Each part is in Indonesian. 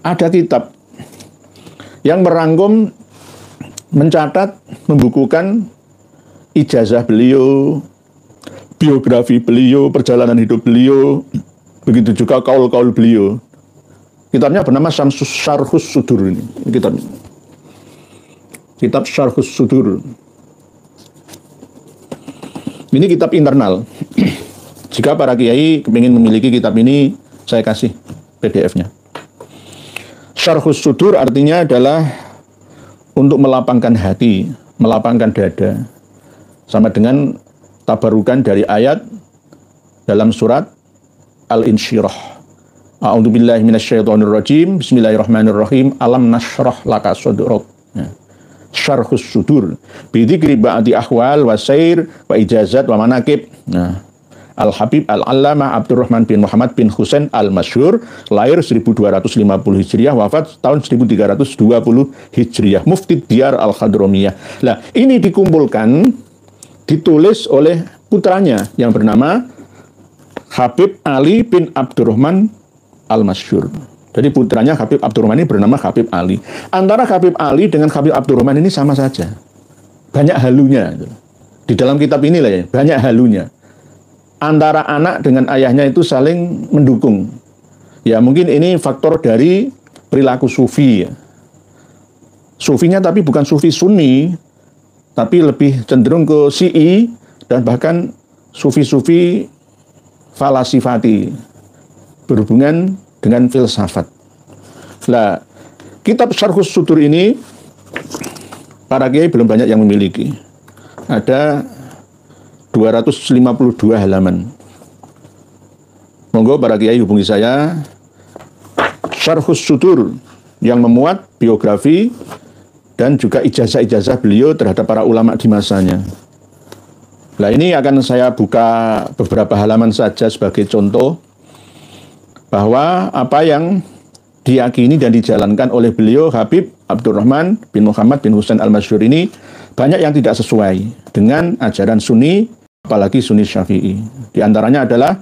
ada kitab yang merangkum, mencatat, membukukan ijazah beliau, biografi beliau, perjalanan hidup beliau, begitu juga kaul-kaul beliau. Kitabnya bernama Syarhus Sudur ini kitabnya. Kitab Syarhus Sudur. Ini kitab internal. Jika para kiai ingin memiliki kitab ini, saya kasih PDF-nya. Syarhus Sudur artinya adalah untuk melapangkan hati, melapangkan dada. Sama dengan tabarukan dari ayat dalam surat Al-Insyirah. A'udzubillahi minasyaitonirrajim. Bismillahirrahmanirrahim. Alam nashrah laka sadrak. Syarhus Sudur. Bidzikri ba'di ahwal wa sair wa ijazat wa manaqib. Al-Habib Al-Allamah Abdurrahman bin Muhammad bin Husain Al-Masyhur, lahir 1250 Hijriah, wafat tahun 1320 Hijriah, Mufti Diyar Al-Khadramiyah. Nah, ini dikumpulkan, ditulis oleh putranya yang bernama Habib Ali bin Abdurrahman Al-Masyhur. Jadi putranya Habib Abdurrahman ini bernama Habib Ali. Antara Habib Ali dengan Habib Abdurrahman ini sama saja. Banyak halunya. Di dalam kitab inilah ya, banyak halunya. Antara anak dengan ayahnya itu saling mendukung. Ya mungkin ini faktor dari perilaku sufi ya. Sufinya tapi bukan sufi sunni, tapi lebih cenderung ke syi'i dan bahkan sufi-sufi falasifati, berhubungan dengan filsafat. Nah, kitab Syarhus Sudur ini para kiai belum banyak yang memiliki. Ada 252 halaman. Monggo para kiai hubungi saya. Syarhus Sudur yang memuat biografi dan juga ijazah-ijazah beliau terhadap para ulama di masanya. Nah, ini akan saya buka beberapa halaman saja sebagai contoh bahwa apa yang diyakini dan dijalankan oleh beliau Habib Abdurrahman bin Muhammad bin Husain Al-Masyhur ini banyak yang tidak sesuai dengan ajaran Sunni, apalagi Sunni Syafi'i. Di antaranya adalah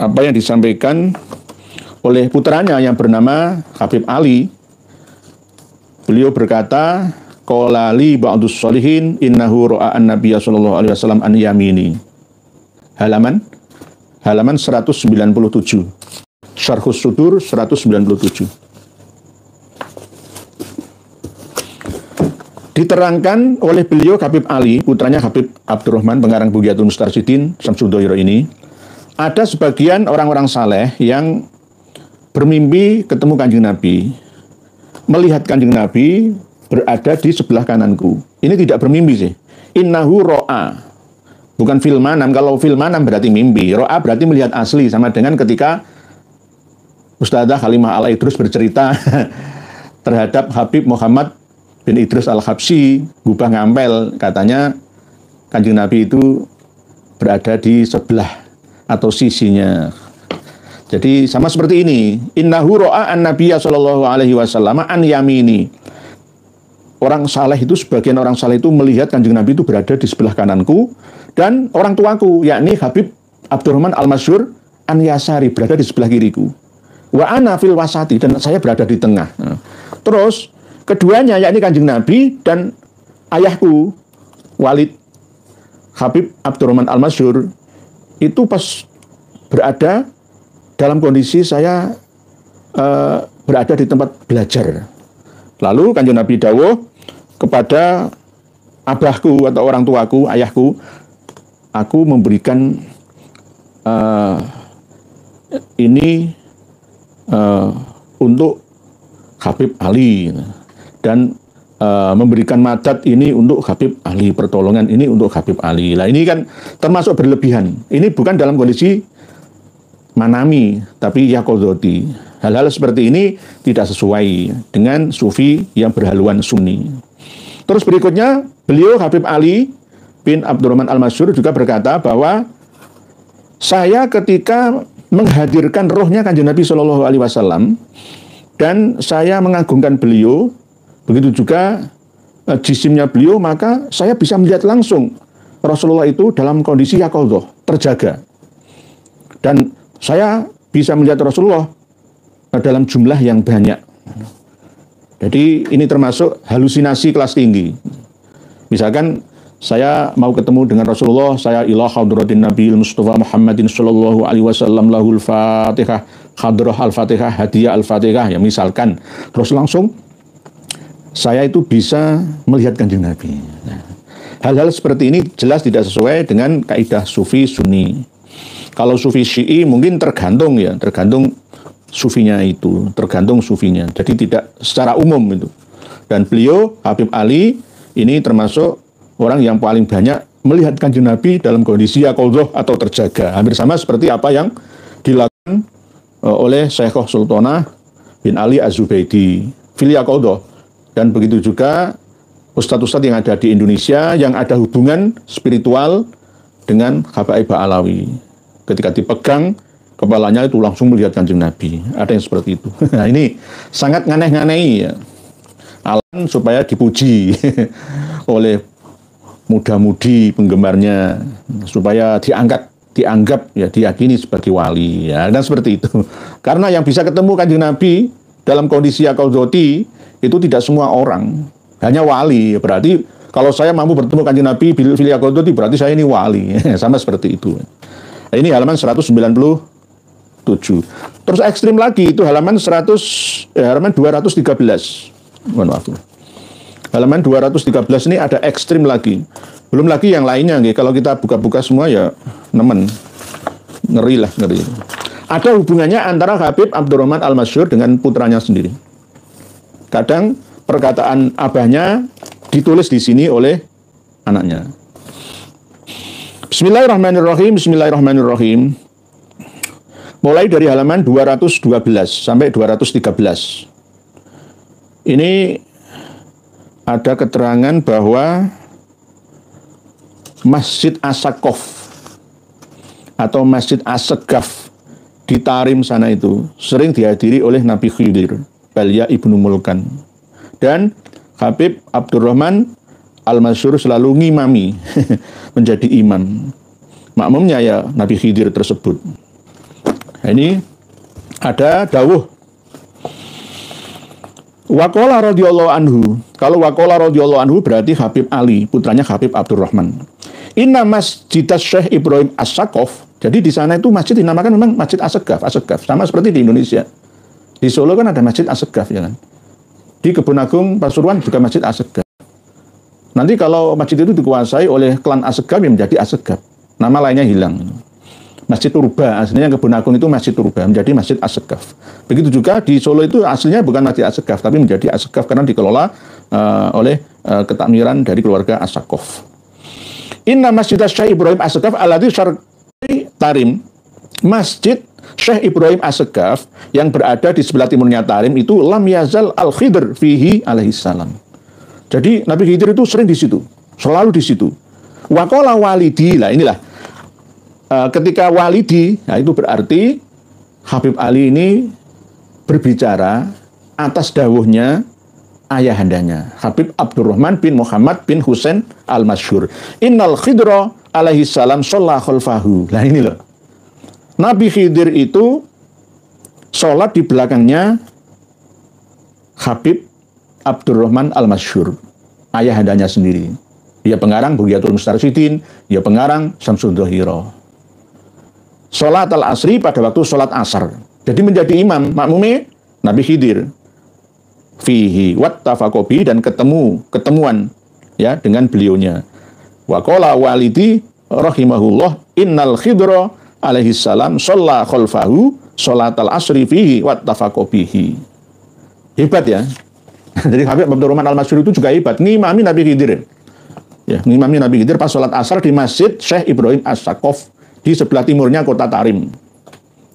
apa yang disampaikan oleh putranya yang bernama Habib Ali. Beliau berkata, qala li ba'dus sholihin innahu ra'a an-nabiyya sallallahu alaihi wasallam an yamini. Halaman 197. Syarhus Sudur 197. Diterangkan oleh beliau Habib Ali, putranya Habib Abdurrahman, pengarang Bugyatul Mustarsyidin Syamsuddaulah ini, ada sebagian orang-orang saleh yang bermimpi ketemu Kanjeng Nabi, melihat Kanjeng Nabi berada di sebelah kananku. Ini tidak bermimpi sih. Innahu ro'a. Bukan fil manam. Kalau fil manam berarti mimpi. Ro'a berarti melihat asli. Sama dengan ketika Ustadzah Halimah Al-Idrus bercerita terhadap Habib Muhammad bin Idrus Al-Habsyi, Gubah Ngampel. Katanya Kanjeng Nabi itu berada di sebelah atau sisinya. Jadi sama seperti ini. Innahu ro'a an-nabiyya sallallahu alaihi wasallam an yamini. Orang saleh itu, sebagian orang saleh itu melihat Kanjeng Nabi itu berada di sebelah kananku, dan orang tuaku yakni Habib Abdurrahman Al-Masyhur an yasari, berada di sebelah kiriku. Wa ana fil wasati, dan saya berada di tengah. Terus keduanya yakni Kanjeng Nabi dan ayahku Walid Habib Abdurrahman Al-Masyhur itu pas berada dalam kondisi saya berada di tempat belajar. Lalu Kanjeng Nabi dawuh kepada abahku atau orang tuaku, ayahku, aku memberikan ini untuk Habib Ali, dan memberikan madat ini untuk Habib Ali, pertolongan ini untuk Habib Ali. Nah, ini kan termasuk berlebihan. Ini bukan dalam kondisi manami, tapi yaqodoti. Hal-hal seperti ini tidak sesuai dengan sufi yang berhaluan sunni. Terus berikutnya, beliau Habib Ali bin Abdurrahman Al-Masyhur juga berkata bahwa saya ketika menghadirkan rohnya Kanjeng Nabi Shallallahu Alaihi Wasallam dan saya mengagungkan beliau, begitu juga jisimnya beliau, maka saya bisa melihat langsung Rasulullah itu dalam kondisi yaqodoh, terjaga. Dan saya bisa melihat Rasulullah dalam jumlah yang banyak. Jadi ini termasuk halusinasi kelas tinggi. Misalkan saya mau ketemu dengan Rasulullah, saya ila hadratin Nabiil Mustafa Muhammadin sallallahu alaihi wasallam lahul Fatihah, hadrah al-Fatihah, hadiah al-Fatihah, ya misalkan. Terus langsung saya itu bisa melihat Kanjeng Nabi. Nah, hal-hal seperti ini jelas tidak sesuai dengan kaidah sufi sunni. Kalau sufi syi'i mungkin tergantung sufinya itu, tergantung sufinya. Jadi tidak secara umum itu. Dan beliau, Habib Ali, ini termasuk orang yang paling banyak melihat Kanjeng Nabi dalam kondisi yaqadhah atau terjaga. Hampir sama seperti apa yang dilakukan oleh Syekhah Sultanah bin Ali Az-Zubaidi fil yaqadhah. Dan begitu juga ustadz-ustadz yang ada di Indonesia yang ada hubungan spiritual dengan Habaib Alawi. Ketika dipegang kepalanya itu langsung melihat Kanjeng Nabi. Ada yang seperti itu. Nah, ini sangat nganeh-nganehi ya. Alasan supaya dipuji oleh muda-mudi penggemarnya, supaya dianggap ya, diyakini sebagai wali ya, dan seperti itu. Karena yang bisa ketemu Kanjeng Nabi dalam kondisi yaqadhati itu tidak semua orang, hanya wali. Berarti kalau saya mampu bertemu Kanjeng Nabi fil yaqadhati berarti saya ini wali. Sama seperti itu. Ini halaman 197. Terus ekstrim lagi itu halaman 213. Mohon maaf. Halaman 213 ini ada ekstrim lagi. Belum lagi yang lainnya nggih. Kalau kita buka-buka semua ya nemen. Ngeri. Ada hubungannya antara Habib Abdurrahman Al-Masyhur dengan putranya sendiri. Kadang perkataan abahnya ditulis di sini oleh anaknya. Bismillahirrahmanirrahim. Mulai dari halaman 212 sampai 213. Ini ada keterangan bahwa Masjid As-Saqaf atau Masjid As-Segaf di Tarim sana itu sering dihadiri oleh Nabi Khidir, Balya Ibnu Mulkan. Dan Habib Abdurrahman Al-Masyhur selalu ngimami menjadi imam. Makmumnya ya Nabi Khidir tersebut. Nah, ini ada dawuh Waqala radhiyallahu anhu. Kalau waqala radhiyallahu anhu berarti Habib Ali, putranya Habib Abdurrahman. Inna Masjid Syekh Ibrahim As-Saqaf. Jadi di sana itu masjid dinamakan memang Masjid As-Segaf, sama seperti di Indonesia. Di Solo kan ada Masjid As-Segaf ya kan. Di Kebun Agung Pasuruan juga Masjid As-Segaf. Nanti kalau masjid itu dikuasai oleh klan As-Segaf yang menjadi As-Segaf. Nama lainnya hilang. Masjid Turba, aslinya Kebun Agung itu Masjid Turba, menjadi Masjid As-Segaf. Begitu juga di Solo itu aslinya bukan Masjid As-Segaf, tapi menjadi As-Segaf karena dikelola oleh ketakmiran dari keluarga As-Saqaf. Inna Masjid Syekh Ibrahim As-Segaf alladzi syarqi Tarim. Masjid Syekh Ibrahim As-Segaf yang berada di sebelah timurnya Tarim itu lam yazal al-Khidr fihi alaihi salam. Jadi Nabi Khidir itu sering di situ, selalu di situ. Waqala walidi, lah inilah. Ketika walidi, nah itu berarti Habib Ali ini berbicara atas dawuhnya ayahandanya, Habib Abdurrahman bin Muhammad bin Husain Al-Masyhur. Innal Khidra alaihi salam shalla khalfahu. Nah ini loh. Nabi Khidir itu sholat di belakangnya Habib Abdurrahman Al-Masyhur, ayahandanya sendiri. Dia pengarang Bugyatul Mustarsyidin, dia pengarang Syamsul Dhahira. Sholat al-asri pada waktu sholat asar. Jadi menjadi imam, makmumnya Nabi Khidir. Fihi wattafaqobi dan ketemuan ya dengan beliaunya. Wa qala walidi rahimahullah innal Khidra alaihi salam shalla khalfahu sholat al-asri fihi wattafaqobihi. Hebat ya. Jadi Habib Abdurrahman Al-Masyhur itu juga hebat, ngimami Nabi Khidir. Ya, ngimami Nabi Khidir pas sholat asar di Masjid Syekh Ibrahim As-Saqaf di sebelah timurnya kota Tarim.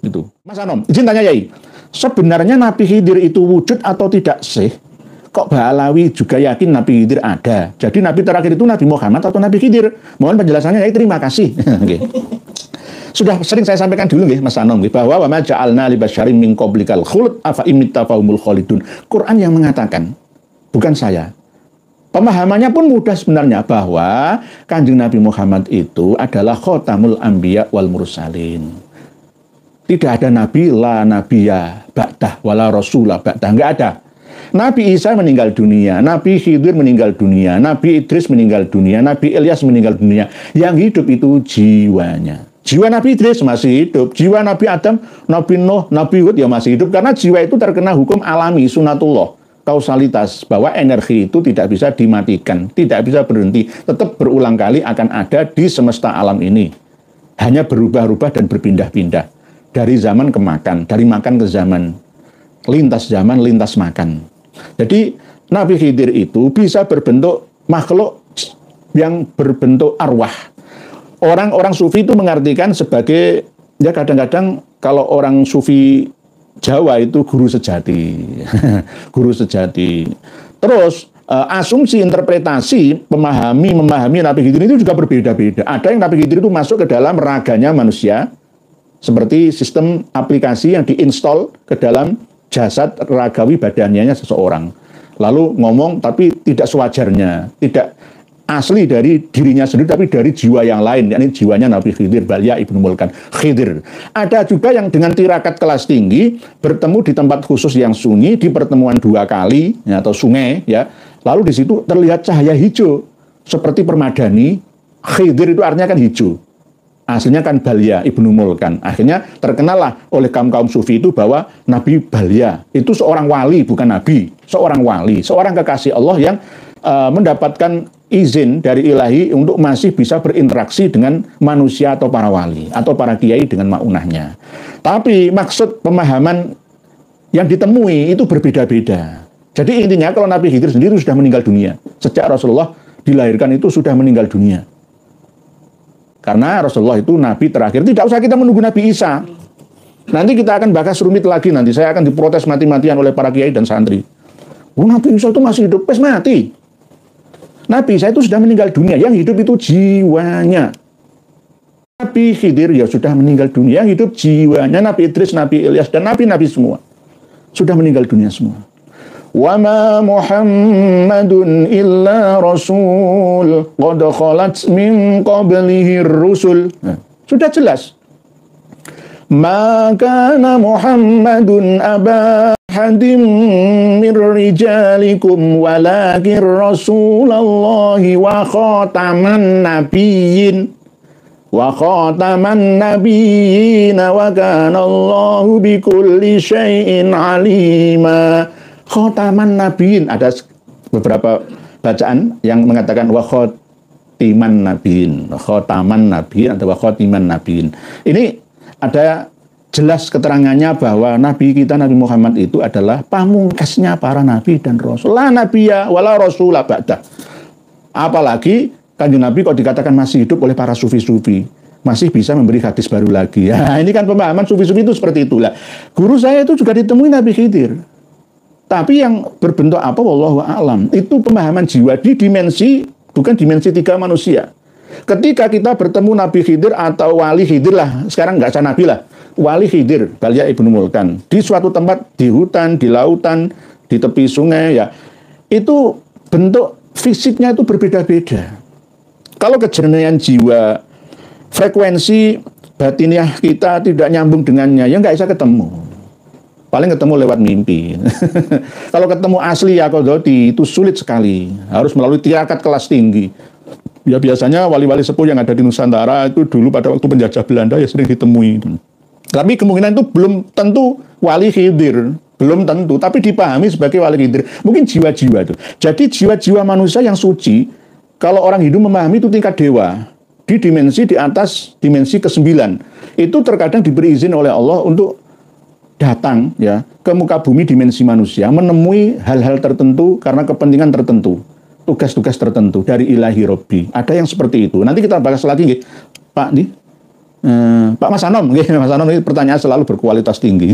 Itu. Mas Anom, izin tanya Yai. Sebenarnya Nabi Khidir itu wujud atau tidak sih? Kok Ba'alawi juga yakin Nabi Khidir ada? Jadi Nabi terakhir itu Nabi Muhammad atau Nabi Khidir? Mohon penjelasannya Yai, terima kasih. Okay. Sudah sering saya sampaikan dulu nggih Mas Anom bahwa wa ma ja'alna li basyarin min qablikal khuld afa imitta fahumul khalidun. Quran yang mengatakan, bukan saya. Pemahamannya pun mudah sebenarnya bahwa Kanjeng Nabi Muhammad itu adalah khotamul anbiya wal mursalin. Tidak ada nabi la nabiya ba'dah, wala rasulah ba'dah. Enggak ada. Nabi Isa meninggal dunia, Nabi Khidir meninggal dunia, Nabi Idris meninggal dunia, Nabi Ilyas meninggal dunia. Yang hidup itu jiwanya. Jiwa Nabi Idris masih hidup, jiwa Nabi Adam, Nabi Nuh, Nabi Hud ya masih hidup. Karena jiwa itu terkena hukum alami, sunatullah, kausalitas, bahwa energi itu tidak bisa dimatikan, tidak bisa berhenti, tetap berulang kali akan ada di semesta alam ini. Hanya berubah-ubah dan berpindah-pindah. Dari zaman ke makan, dari makan ke zaman, lintas makan. Jadi Nabi Khidir itu bisa berbentuk makhluk yang berbentuk arwah. Orang-orang sufi itu mengartikan sebagai, ya kadang-kadang kalau orang sufi Jawa itu guru sejati. Guru sejati. Terus asumsi, interpretasi, memahami Nabi Khidir itu juga berbeda-beda. Ada yang Nabi Khidir itu masuk ke dalam raganya manusia, seperti sistem aplikasi yang diinstal ke dalam jasad ragawi badannya seseorang. Lalu ngomong tapi tidak sewajarnya, tidak asli dari dirinya sendiri, tapi dari jiwa yang lain, yakni jiwanya Nabi Khidir, Balya ibnu Mulkan Khidir. Ada juga yang dengan tirakat kelas tinggi, bertemu di tempat khusus yang sunyi, di pertemuan 2 kali, ya, atau sungai, ya. Lalu di situ terlihat cahaya hijau, seperti permadani. Khidir itu artinya kan hijau. Aslinya kan Balya ibnu Mulkan. Akhirnya terkenallah oleh kaum-kaum sufi itu bahwa Nabi Balya itu seorang wali, bukan nabi, seorang wali, seorang kekasih Allah yang mendapatkan izin dari ilahi untuk masih bisa berinteraksi dengan manusia atau para wali atau para kiai dengan maunahnya. Tapi maksud pemahaman yang ditemui itu berbeda-beda. Jadi intinya kalau Nabi Khidir sendiri sudah meninggal dunia. Sejak Rasulullah dilahirkan itu sudah meninggal dunia. Karena Rasulullah itu Nabi terakhir. Tidak usah kita menunggu Nabi Isa. Nanti kita akan bahas rumit lagi nanti. Saya akan diprotes mati-matian oleh para kiai dan santri. Oh, Nabi Isa itu masih hidup. Wes mati. Nabi Isa itu sudah meninggal dunia. Yang hidup itu jiwanya. Nabi Khidir ya sudah meninggal dunia. Yang hidup jiwanya. Nabi Idris, Nabi Ilyas, dan Nabi-Nabi semua sudah meninggal dunia semua. وَمَا مُحَمَّدٌ إِلَّا رَسُولٌ قَدْ خَلَتْ مِنْ قَبْلِهِ الرُّسُلُ. Sudah jelas. مَا كَانَ مُحَمَّدٌ أَبَا أَحَدٍ مِّن رِّجَالِكُمْ وَلَكِنْ رَسُولَ اللَّهِ وَخَاتَمَ النَّبِيِّينَ وَكَانَ اللَّهُ بِكُلِّ شَيْءٍ عَلِيمًا. Khotaman Nabiin, ada beberapa bacaan yang mengatakan wa khotiman Nabiin, khotaman Nabiin atau wa khotiman Nabiin. Ini ada jelas keterangannya bahwa Nabi kita Nabi Muhammad itu adalah pamungkasnya para nabi dan rasul. La nabiyya wala rasulah ba'dah. Apalagi Kanjeng Nabi kok dikatakan masih hidup oleh para sufi-sufi, masih bisa memberi hadis baru lagi. Ya, ini kan pemahaman sufi-sufi itu seperti itulah. Guru saya itu juga ditemui Nabi Khidir. Tapi yang berbentuk apa, wallahu a'lam, itu pemahaman jiwa di dimensi, bukan dimensi 3 manusia. Ketika kita bertemu Nabi Khidir atau Wali Khidir lah, sekarang nggak usah Nabi lah, Wali Khidir, Balya ibnu Mulkan, di suatu tempat, di hutan, di lautan, di tepi sungai, ya, itu bentuk fisiknya itu berbeda-beda. Kalau kejernihan jiwa, frekuensi batiniah kita tidak nyambung dengannya, ya nggak bisa ketemu. Paling ketemu lewat mimpi. Kalau ketemu asli ya Qadoti itu sulit sekali. Harus melalui tirakat kelas tinggi. Ya biasanya wali-wali sepuh yang ada di Nusantara itu dulu pada waktu penjajah Belanda ya sering ditemui. Tapi kemungkinan itu belum tentu Wali Khidir. Belum tentu. Tapi dipahami sebagai Wali Khidir. Mungkin jiwa-jiwa itu. Jadi jiwa-jiwa manusia yang suci, kalau orang Hindu memahami itu tingkat dewa. Di dimensi di atas dimensi ke-9. Itu terkadang diberi izin oleh Allah untuk datang ya ke muka bumi dimensi manusia, menemui hal-hal tertentu karena kepentingan tertentu, tugas-tugas tertentu dari ilahi Robbi. Ada yang seperti itu. Nanti kita bahas lagi, nggih. Pak Mas Anom, nggih. Mas Anom ini pertanyaan selalu berkualitas tinggi.